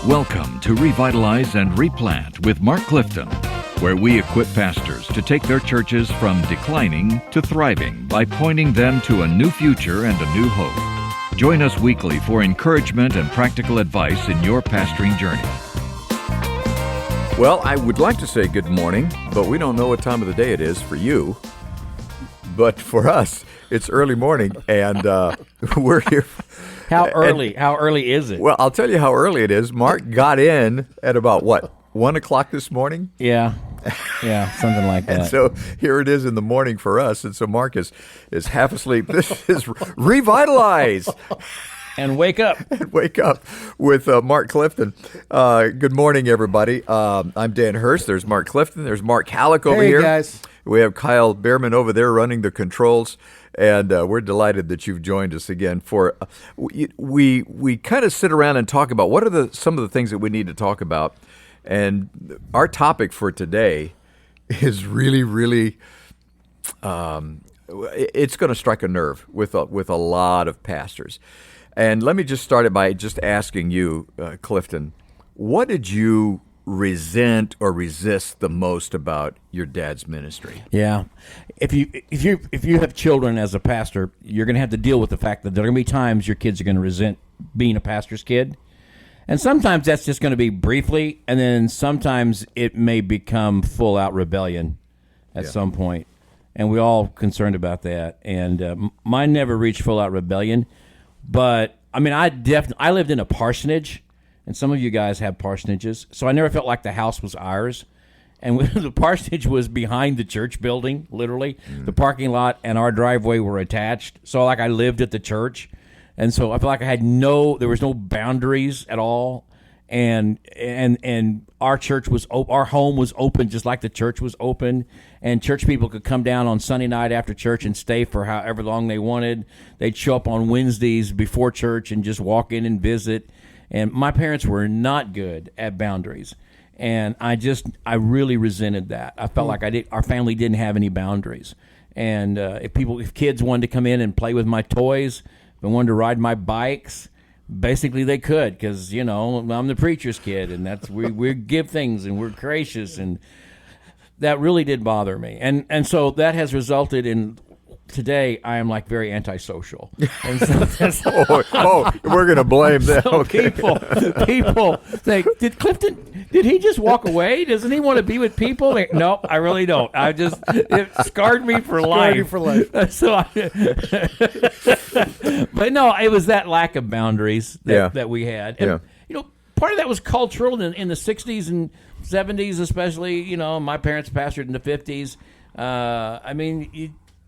Welcome to Revitalize and Replant with Mark Clifton, where we equip pastors to take their churches from declining to thriving by pointing them to a new future and a new hope. Join us weekly for encouragement and practical advice in your pastoring journey. Well, I would like to say good morning, but we don't know what time of the day it is for you. But for us, it's early morning, and we're here. How early is it? Well, I'll tell you how early it is. Mark got in at about, 1 o'clock this morning? Yeah, something like that. And so here it is in the morning for us, and so Mark is half asleep. This is Revitalize. And wake up. With Mark Clifton. Good morning, everybody. I'm Dan Hurst. There's Mark Clifton. There's Mark Hallock over here. Hey, guys. We have Kyle Behrman over there running the controls, and we're delighted that you've joined us again. For we kind of sit around and talk about what are some of the things that we need to talk about, and our topic for today is really it's going to strike a nerve with a lot of pastors. And let me just start it by just asking you, Clifton, what did you resent or resist the most about your dad's ministry? Yeah, if you have children as a pastor, you're going to have to deal with the fact that there are going to be times your kids are going to resent being a pastor's kid, and sometimes that's just going to be briefly, and then sometimes it may become full out rebellion at some point, and we're all concerned about that. And mine never reached full out rebellion, but I mean, I lived in a parsonage. And some of you guys have parsonages, so I never felt like the house was ours. And the parsonage was behind the church building, literally. The parking lot and our driveway were attached. So like I lived at the church. And so I felt like there was no boundaries at all. And our church our home was open just like the church was open. And church people could come down on Sunday night after church and stay for however long they wanted. They'd show up on Wednesdays before church and just walk in and visit. And my parents were not good at boundaries, and I really resented that. I felt like our family didn't have any boundaries, and if kids wanted to come in and play with my toys, if they wanted to ride my bikes, basically they could, because I'm the preacher's kid, and that's we give things and we're gracious, and that really did bother me, and so that has resulted in. Today, I am like very antisocial. And so we're going to blame them. So people think, did Clifton, did he just walk away? Doesn't he want to be with people? Like, no, I really don't. It scarred me for life. So but no, it was that lack of boundaries that we had. And, part of that was cultural in the 60s and 70s, especially, my parents pastored in the 50s.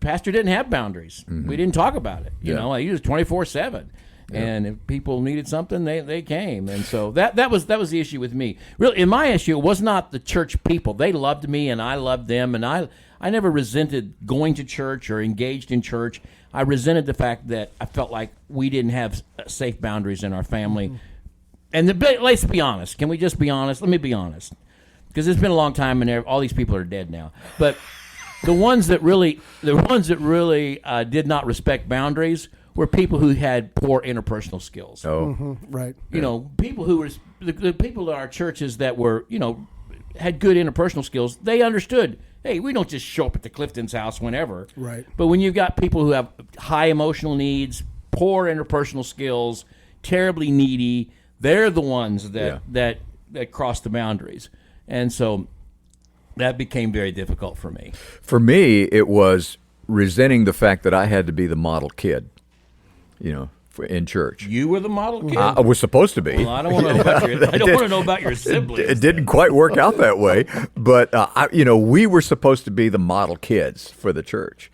Pastor didn't have boundaries. Mm-hmm. We didn't talk about it. He was 24/7, and if people needed something, they came. And so that was the issue with me. Really, in my issue, it was not the church people. They loved me, and I loved them, and I never resented going to church or engaged in church. I resented the fact that I felt like we didn't have safe boundaries in our family. Mm-hmm. And let's be honest. Can we just be honest? Let me be honest, because it's been a long time, and all these people are dead now. But The ones that really did not respect boundaries were people who had poor interpersonal skills. Oh, right. People who were the people in our churches that were, had good interpersonal skills. They understood. Hey, we don't just show up at the Clifton's house whenever. Right. But when you've got people who have high emotional needs, poor interpersonal skills, terribly needy, they're the ones that cross the boundaries, and so. That became very difficult for me. For me, it was resenting the fact that I had to be the model kid, in church. You were the model kid? I was supposed to be. Well, I don't want to know about your siblings. It didn't quite work out that way, but we were supposed to be the model kids for the church.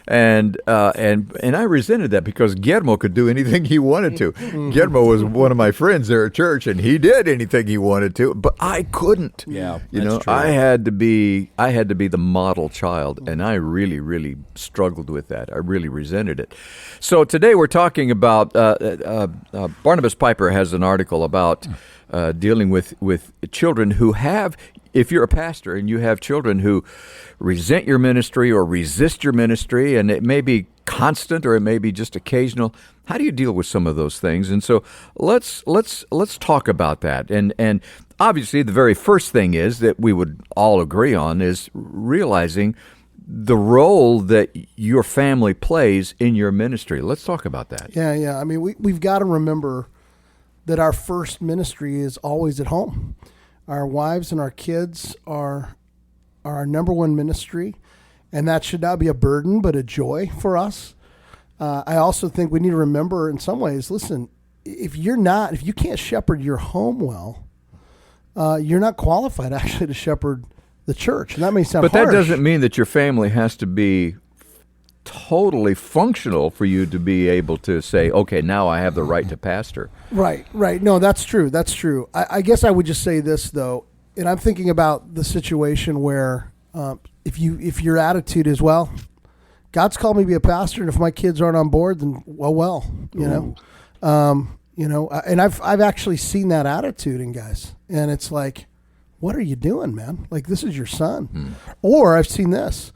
And I resented that because Guillermo could do anything he wanted to. Guillermo was one of my friends there at church, and he did anything he wanted to, but I couldn't. Yeah, that's true. I had to be the model child, and I really struggled with that. I really resented it. So today we're talking about Barnabas Piper has an article about dealing with children who have. If you're a pastor and you have children who resent your ministry or resist your ministry, and it may be constant or it may be just occasional. How do you deal with some of those things? And so let's talk about that. And obviously the very first thing is that we would all agree on is realizing the role that your family plays in your ministry. Let's talk about that. Yeah. I mean, we've got to remember that our first ministry is always at home. Our wives and our kids are our number one ministry, and that should not be a burden but a joy for us. I also think we need to remember in some ways, listen, if you can't shepherd your home well, you're not qualified actually to shepherd the church. And that may sound But harsh. that doesn't mean that your family has to be totally functional for you to be able to say, okay, now I have the right to pastor. Right. No, that's true. I guess I would just say this, though, and I'm thinking about the situation where if your attitude is, well, God's called me to be a pastor, and if my kids aren't on board, then you know. And I've actually seen that attitude in guys, and it's like, what are you doing, man? Like, this is your son. Or I've seen this.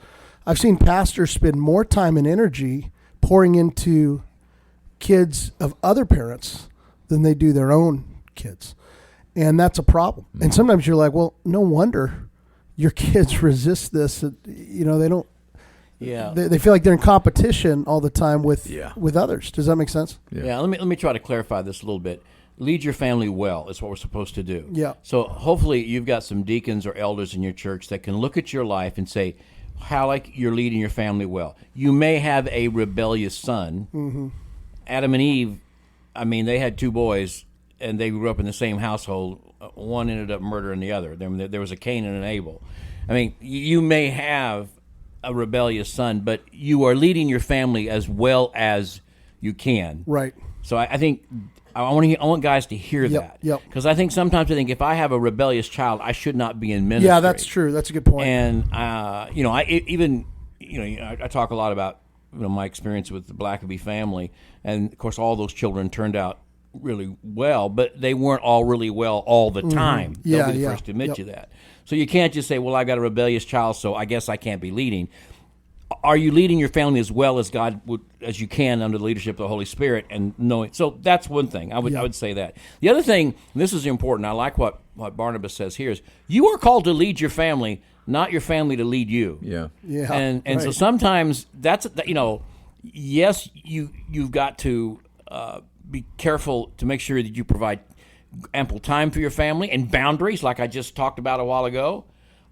I've seen pastors spend more time and energy pouring into kids of other parents than they do their own kids. And that's a problem. And sometimes you're like, well, no wonder your kids resist this. You know, they don't. Yeah. They feel like they're in competition all the time with others. Does that make sense? Yeah. Let me try to clarify this a little bit. Lead your family well is what we're supposed to do. Yeah. So hopefully you've got some deacons or elders in your church that can look at your life and say, Hallock, you're leading your family well. You may have a rebellious son. Mm-hmm. Adam and Eve, I mean, they had two boys, and they grew up in the same household. One ended up murdering the other. There was a Cain and an Abel. I mean, you may have a rebellious son, but you are leading your family as well as you can. Right. So I think I want guys to hear that. Yep. Because I think sometimes if I have a rebellious child, I should not be in ministry. Yeah, that's true. That's a good point. And I talk a lot about my experience with the Blackaby family, and of course all those children turned out really well, but they weren't all really well all the time. Mm-hmm. Yeah, They'll be the first to admit you that. So you can't just say, well, I've got a rebellious child, so I guess I can't be leading. Are you leading your family as well as God would, as you can under the leadership of the Holy Spirit and knowing? So that's one thing. I would say that. The other thing, and this is important, I like what Barnabas says here, is you are called to lead your family, not your family to lead you. Yeah. And right. So sometimes that's, yes, you've got to be careful to make sure that you provide ample time for your family and boundaries like I just talked about a while ago.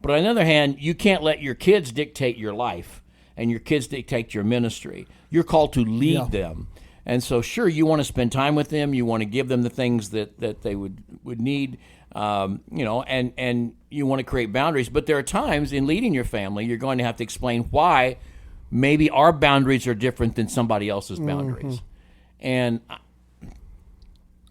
But on the other hand, you can't let your kids dictate your life and your kids dictate your ministry. You're called to lead them. And so, sure, you want to spend time with them. You want to give them the things that they would need, and you want to create boundaries. But there are times in leading your family, you're going to have to explain why maybe our boundaries are different than somebody else's boundaries. And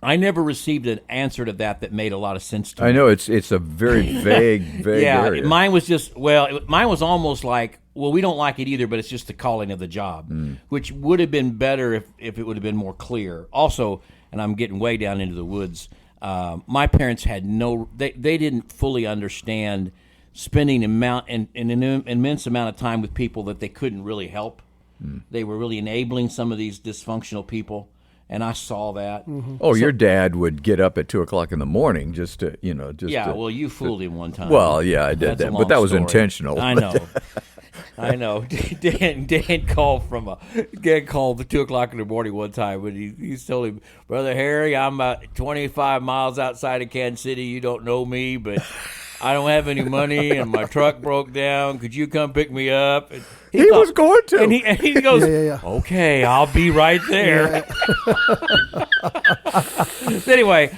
I never received an answer to that made a lot of sense to me. I know it's a very vague area. Mine was almost like, well, we don't like it either, but it's just the calling of the job, which would have been better if it would have been more clear. Also, and I'm getting way down into the woods, my parents had they didn't fully understand spending an immense amount of time with people that they couldn't really help. They were really enabling some of these dysfunctional people. And I saw that. Mm-hmm. Oh, your dad would get up at 2:00 in the morning just to. Well, you fooled him one time. Well, yeah, I did that, but that was story. intentional. I know. Dan called at 2:00 in the morning one time, but he told him, Brother Harry, I'm about 25 miles outside of Kansas City. You don't know me, but I don't have any money, and my truck broke down. Could you come pick me up? And he was going to. And he goes, okay, I'll be right there. Anyway,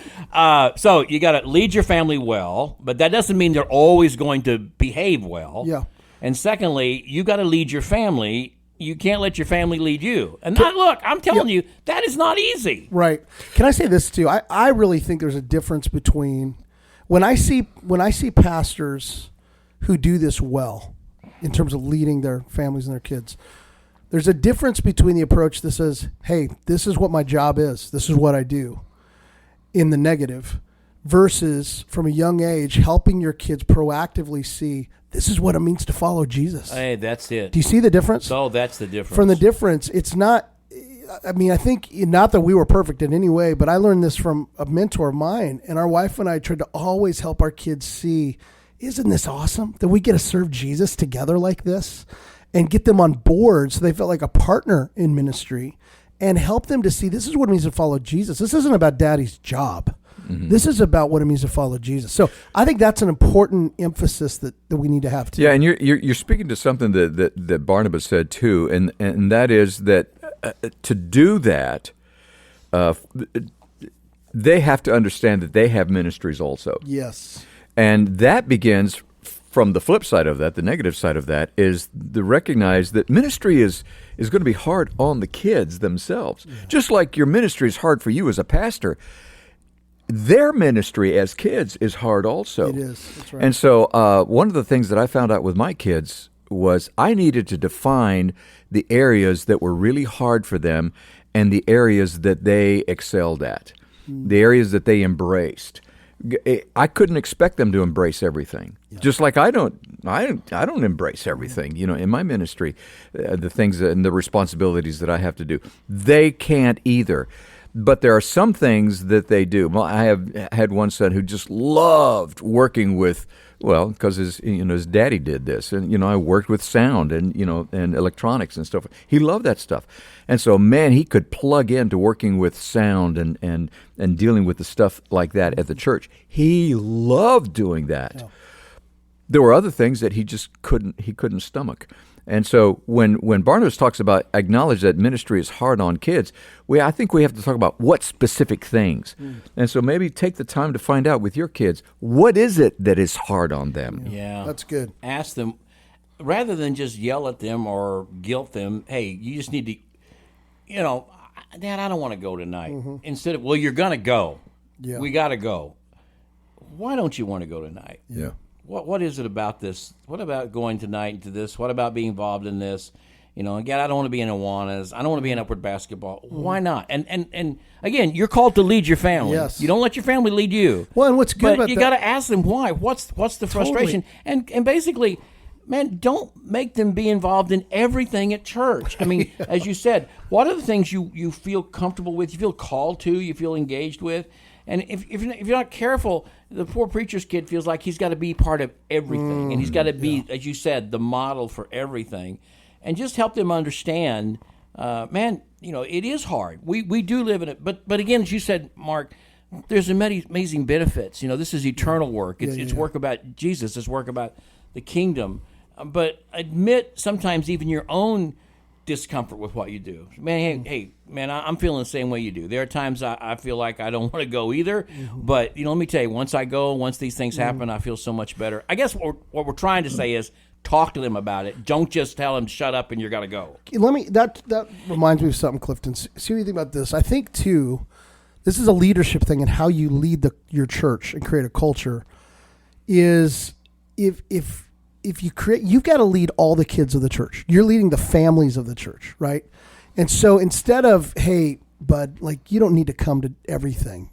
so you got to lead your family well, but that doesn't mean they're always going to behave well. Yeah. And secondly, you got to lead your family. You can't let your family lead you. And look, I'm telling you, that is not easy. Right. Can I say this too? I really think there's a difference between when I see pastors who do this well in terms of leading their families and their kids. There's a difference between the approach that says, hey, this is what my job is. This is what I do in the negative versus from a young age helping your kids proactively see this is what it means to follow Jesus. Hey, that's it. Do you see the difference? Oh, that's the difference. From the difference, it's not, I mean, I think not that we were perfect in any way, but I learned this from a mentor of mine, and our wife and I tried to always help our kids see, isn't this awesome that we get to serve Jesus together like this and get them on board so they felt like a partner in ministry and help them to see this is what it means to follow Jesus. This isn't about daddy's job. Mm-hmm. This is about what it means to follow Jesus. So I think that's an important emphasis that we need to have too. Yeah, and you're speaking to something that Barnabas said too, and that is that to do that, they have to understand that they have ministries also. Yes. And that begins from the flip side of that, the negative side of that, is to recognize that ministry is going to be hard on the kids themselves. Yeah. Just like your ministry is hard for you as a pastor, their ministry as kids is hard also. It is. That's right. And so one of the things that I found out with my kids was I needed to define the areas that were really hard for them and the areas that they excelled at, the areas that they embraced. I couldn't expect them to embrace everything, just like I don't embrace everything. You know, in my ministry, the things and the responsibilities that I have to do, they can't either. But there are some things that they do. Well, I have had one son who just loved working with, well, because his daddy did this, and I worked with sound and and electronics and stuff. He loved that stuff, and so man, he could plug into working with sound and dealing with the stuff like that at the church. He loved doing that. Yeah. There were other things that he just couldn't stomach. And so when Barnabas talks about acknowledge that ministry is hard on kids, I think we have to talk about what specific things. And so maybe take the time to find out with your kids, what is it that is hard on them? Yeah. That's good. Ask them, rather than just yell at them or guilt them, hey, you just need to, Dad, I don't want to go tonight. Mm-hmm. Instead of, well, you're going to go. Yeah. We got to go. Why don't you want to go tonight? Yeah. What is it about this? What about going tonight into this? What about being involved in this? Again, I don't want to be in Awanas. I don't want to be in Upward Basketball. Mm-hmm. Why not? And again, you're called to lead your family. Yes. You don't let your family lead you. Well, and what's good about that? But you got to ask them why. What's the frustration? Totally. And basically, man, don't make them be involved in everything at church. I mean, as you said, what are the things you feel comfortable with, you feel called to, you feel engaged with? And if you're not careful, the poor preacher's kid feels like he's got to be part of everything, and he's got to be, as you said, the model for everything. And just help them understand, man, it is hard. We do live in it. But again, as you said, Mark, there's amazing benefits. This is eternal work. It's work about Jesus. It's work about the kingdom. But admit sometimes even your own discomfort with what you do. Man, hey, man, I'm feeling the same way you do. There are times I feel like I don't want to go either, but let me tell you, once these things happen, I feel so much better. I guess what we're trying to say is talk to them about it. Don't just tell them shut up and you're gonna go. That reminds me of something, Clifton. See what you think about this. I think too, this is a leadership thing, and how you lead your church and create a culture is if you create, you've got to lead all the kids of the church. You're leading the families of the church, right? And so instead of, hey, bud, like you don't need to come to everything,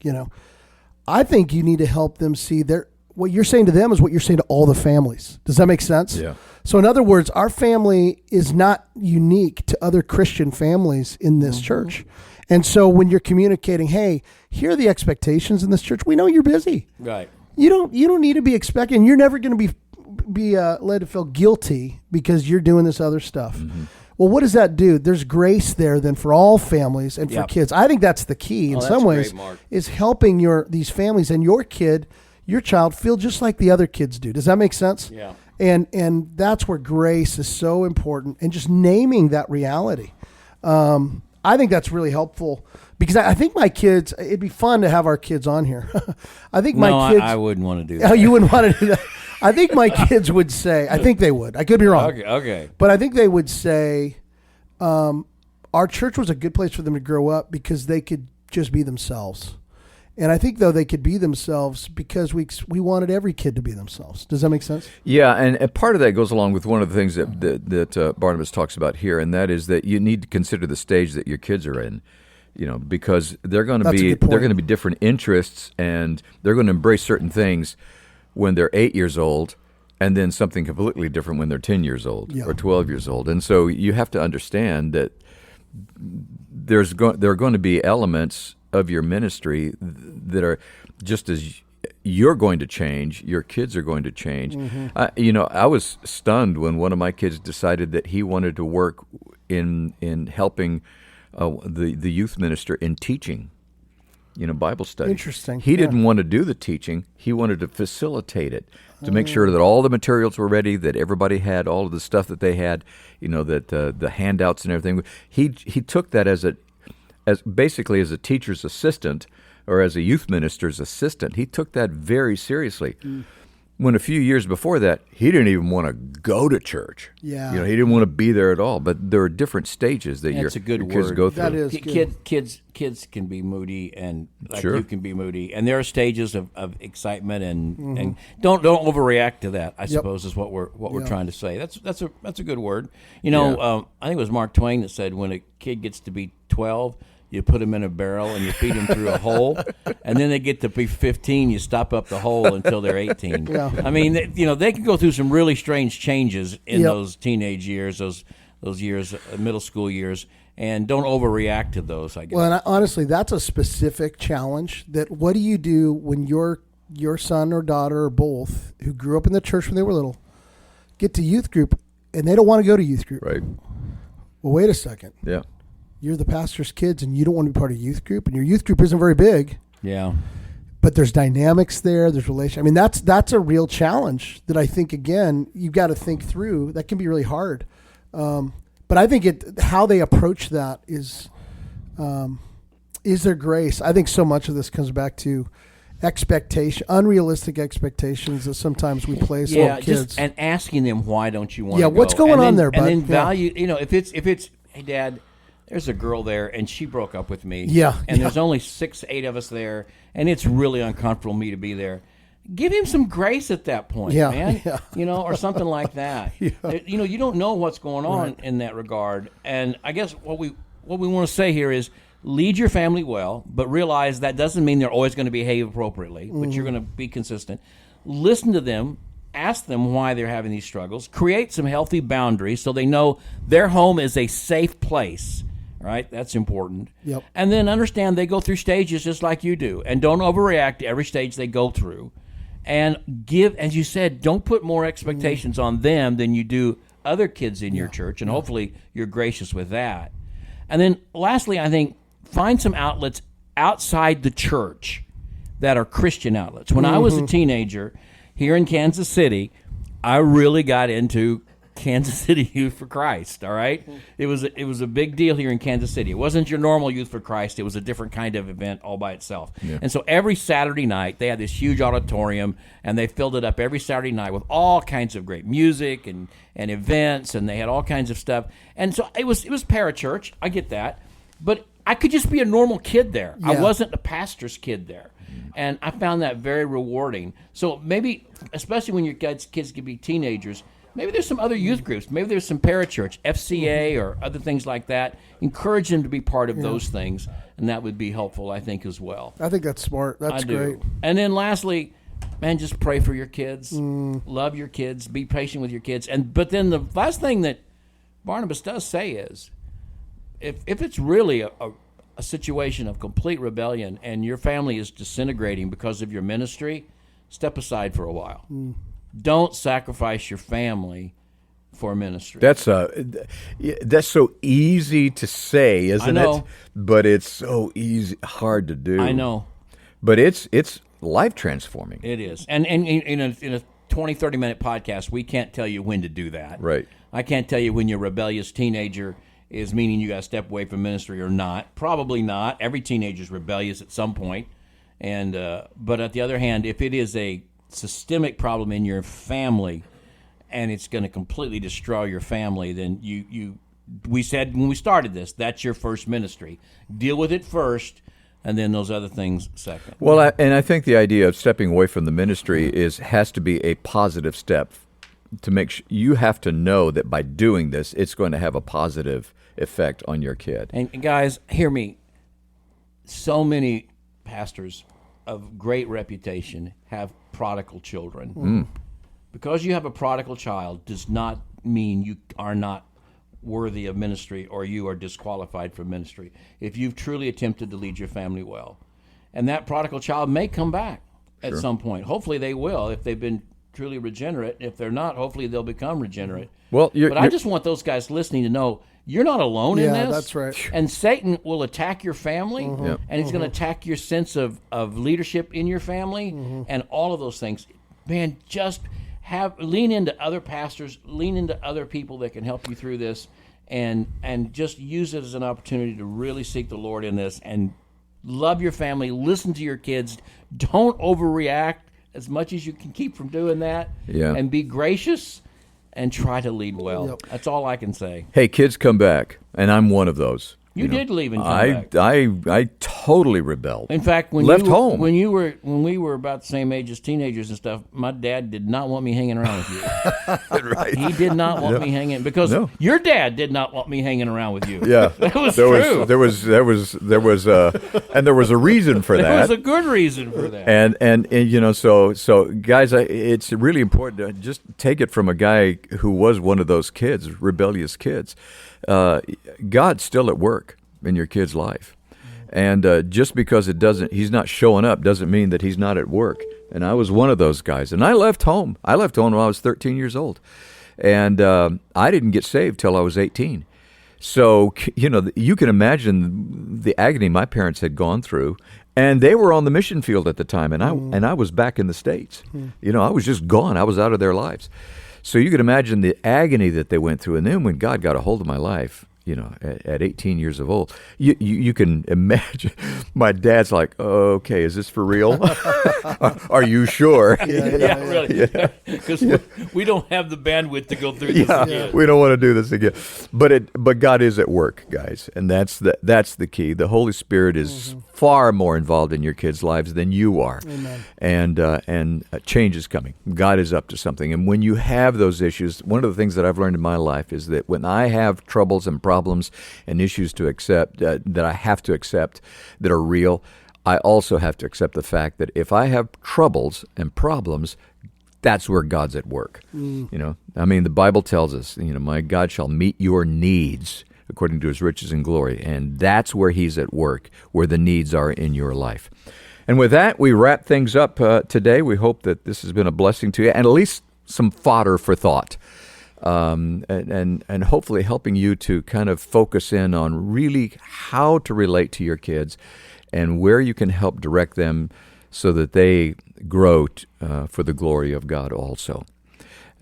I think you need to help them see what you're saying to them is what you're saying to all the families. Does that make sense? Yeah. So in other words, our family is not unique to other Christian families in this church. And so when you're communicating, hey, here are the expectations in this church. We know you're busy. Right. You don't need to be expecting. You're never going to be led to feel guilty because you're doing this other stuff. Mm-hmm. Well, what does that do? There's grace there then for all families and for kids. I think that's the key in some ways, is helping these families and your child feel just like the other kids do. Does that make sense? Yeah. And that's where grace is so important, and just naming that reality. I think that's really helpful, because I think my kids, it'd be fun to have our kids on here. I think my kids. I wouldn't want to do that. Oh, you wouldn't want to do that. I think my kids would say, I think they would. I could be wrong. Okay. But I think they would say, our church was a good place for them to grow up because they could just be themselves. And I think, though, they could be themselves because we wanted every kid to be themselves. Does that make sense? Yeah, and part of that goes along with one of the things that Barnabas talks about here, and that is that you need to consider the stage that your kids are in. because they're going to That's a be good point. they're going to be different interests, and they're going to embrace certain things when they're 8 years old, and then something completely different when they're 10 years old Yeah. or 12 years old. And so you have to understand that there are going to be elements of your ministry that are just as you're going to change, your kids are going to change. I was stunned when one of my kids decided that he wanted to work in helping the youth minister in teaching, Bible study. Interesting. He Yeah. didn't want to do the teaching. He wanted to facilitate it, to make sure that all the materials were ready, that everybody had all of the stuff that they had, that the handouts and everything. He took that as basically as a teacher's assistant or as a youth minister's assistant. He took that very seriously. When a few years before that, he didn't even want to go to church. Yeah. He didn't want to be there at all. But there are different stages that That's a good your kids word. go through. That is good. Kids can be moody, and like Sure. you can be moody, and there are stages of excitement, and don't overreact to that. I suppose is what we're trying to say. That's a good word. I think it was Mark Twain that said, when a kid gets to be 12, you put them in a barrel and you feed them through a hole, and then they get to be 15. You stop up the hole until they're 18. Yeah. I mean, they can go through some really strange changes in Yep. those teenage years, those years, middle school years, and don't overreact to those. I guess. Well, and honestly, that's a specific challenge. That what do you do when your son or daughter or both, who grew up in the church when they were little, get to youth group and they don't want to go to youth group? Right. Well, wait a second. Yeah. You're the pastor's kids, and you don't want to be part of youth group, and your youth group isn't very big. Yeah. But there's dynamics there. There's relation. I mean, that's a real challenge that I think, again, you've got to think through. That can be really hard. But I think how they approach that is there grace. I think so much of this comes back to unrealistic expectations that sometimes we place on kids. And asking them, why don't you want Yeah, to go? what's going on there, bud? And then Yeah. value, if it's, hey, Dad, there's a girl there, and she broke up with me. Yeah, And yeah. there's only 6, 8 of us there, and it's really uncomfortable for me to be there. Give him some grace at that point, Yeah, man. yeah. Or something like that. You don't know what's going on in that regard. And I guess what we want to say here is lead your family well, but realize that doesn't mean they're always going to behave appropriately, but you're going to be consistent. Listen to them. Ask them why they're having these struggles. Create some healthy boundaries so they know their home is a safe place. Right? That's important. Yep. And then understand they go through stages just like you do. And don't overreact to every stage they go through. And give, as you said, don't put more expectations on them than you do other kids in your church. And hopefully you're gracious with that. And then lastly, I think find some outlets outside the church that are Christian outlets. When I was a teenager here in Kansas City, I really got into Kansas City Youth for Christ, all right? It was a big deal here in Kansas City. It wasn't your normal Youth for Christ. It was a different kind of event all by itself. Yeah. And so every Saturday night, they had this huge auditorium, and they filled it up every Saturday night with all kinds of great music and events, and they had all kinds of stuff. And so it was parachurch. I get that. But I could just be a normal kid there. Yeah. I wasn't a pastor's kid there. And I found that very rewarding. So maybe, especially when your kids can be teenagers, maybe there's some other youth groups. Maybe there's some parachurch, FCA, or other things like that. Encourage them to be part of those things, and that would be helpful, I think, as well. I think that's smart. That's I do. great. And then lastly, man, just pray for your kids. Love your kids. Be patient with your kids. But then the last thing that Barnabas does say is, if it's really a situation of complete rebellion and your family is disintegrating because of your ministry, step aside for a while. Don't sacrifice your family for ministry. That's so easy to say, isn't it? But it's so hard to do. I know. But it's life transforming. It is. And in a 20, 30-minute podcast, we can't tell you when to do that. Right. I can't tell you when your rebellious teenager is meaning you got to step away from ministry or not. Probably not. Every teenager is rebellious at some point. And but at the other hand, if it is a systemic problem in your family and it's going to completely destroy your family, then we said when we started this, that's your first ministry. Deal with it first, and then those other things second. Well, I think the idea of stepping away from the ministry has to be a positive step to make sure you have to know that by doing this, it's going to have a positive effect on your kid. And guys, hear me. so many pastors of great reputation have prodigal children. Because you have a prodigal child does not mean you are not worthy of ministry or you are disqualified from ministry if you've truly attempted to lead your family well. And that prodigal child may come back at some point. Hopefully they will if they've been truly regenerate. If they're not, hopefully they'll become regenerate. Well, I just want those guys listening to know you're not alone in this. Yeah, that's right. And Satan will attack your family, and he's going to attack your sense of leadership in your family, and all of those things. Man, just lean into other pastors, lean into other people that can help you through this, and just use it as an opportunity to really seek the Lord in this, and love your family, listen to your kids, don't overreact as much as you can keep from doing that, and be gracious and try to lead well. Yep. That's all I can say. Hey, kids come back, and I'm one of those. You did leave and come back. I totally rebelled. In fact, when home. when we were about the same age as teenagers and stuff, my dad did not want me hanging around with you. Right. He did not want me hanging because your dad did not want me hanging around with you. Yeah, that was true. There was and there was a reason for that. There was a good reason for that. And so guys, it's really important to just take it from a guy who was one of those kids, rebellious kids. God's still at work in your kid's life. And just because he's not showing up doesn't mean that he's not at work. And I was one of those guys. And I left home. I left home when I was 13 years old. And I didn't get saved till I was 18. So, you can imagine the agony my parents had gone through. And they were on the mission field at the time. And I was back in the States. I was just gone. I was out of their lives. So you can imagine the agony that they went through. And then when God got a hold of my life, at 18 years of old, you can imagine my dad's like, okay, is this for real? Are you sure? Really. Because we don't have the bandwidth to go through this again. We don't want to do this again. But God is at work, guys, and that's the key. The Holy Spirit is far more involved in your kids' lives than you are. Amen. And change is coming. God is up to something. And when you have those issues, one of the things that I've learned in my life is that when I have troubles and problems and issues to accept that I have to accept that are real, I also have to accept the fact that if I have troubles and problems, that's where God's at work. The Bible tells us, my God shall meet your needs according to his riches and glory, and that's where he's at work, where the needs are in your life. And with that, we wrap things up today. We hope that this has been a blessing to you, and at least some fodder for thought. And hopefully helping you to kind of focus in on really how to relate to your kids and where you can help direct them so that they grow for the glory of God also.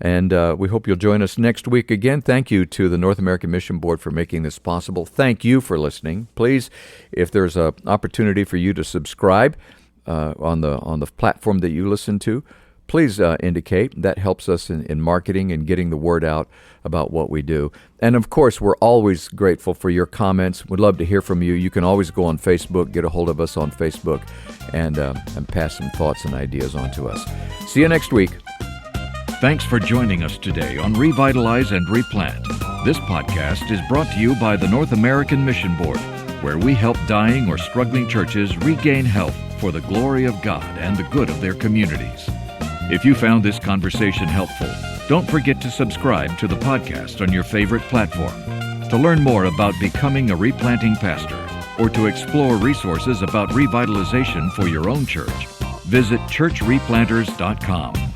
And we hope you'll join us next week again. Thank you to the North American Mission Board for making this possible. Thank you for listening. Please, if there's an opportunity for you to subscribe on the platform that you listen to, please indicate. That helps us in marketing and getting the word out about what we do. And, of course, we're always grateful for your comments. We'd love to hear from you. You can always go on Facebook, get a hold of us on Facebook, and pass some thoughts and ideas on to us. See you next week. Thanks for joining us today on Revitalize and Replant. This podcast is brought to you by the North American Mission Board, where we help dying or struggling churches regain health for the glory of God and the good of their communities. If you found this conversation helpful, don't forget to subscribe to the podcast on your favorite platform. To learn more about becoming a replanting pastor or to explore resources about revitalization for your own church, visit churchreplanters.com.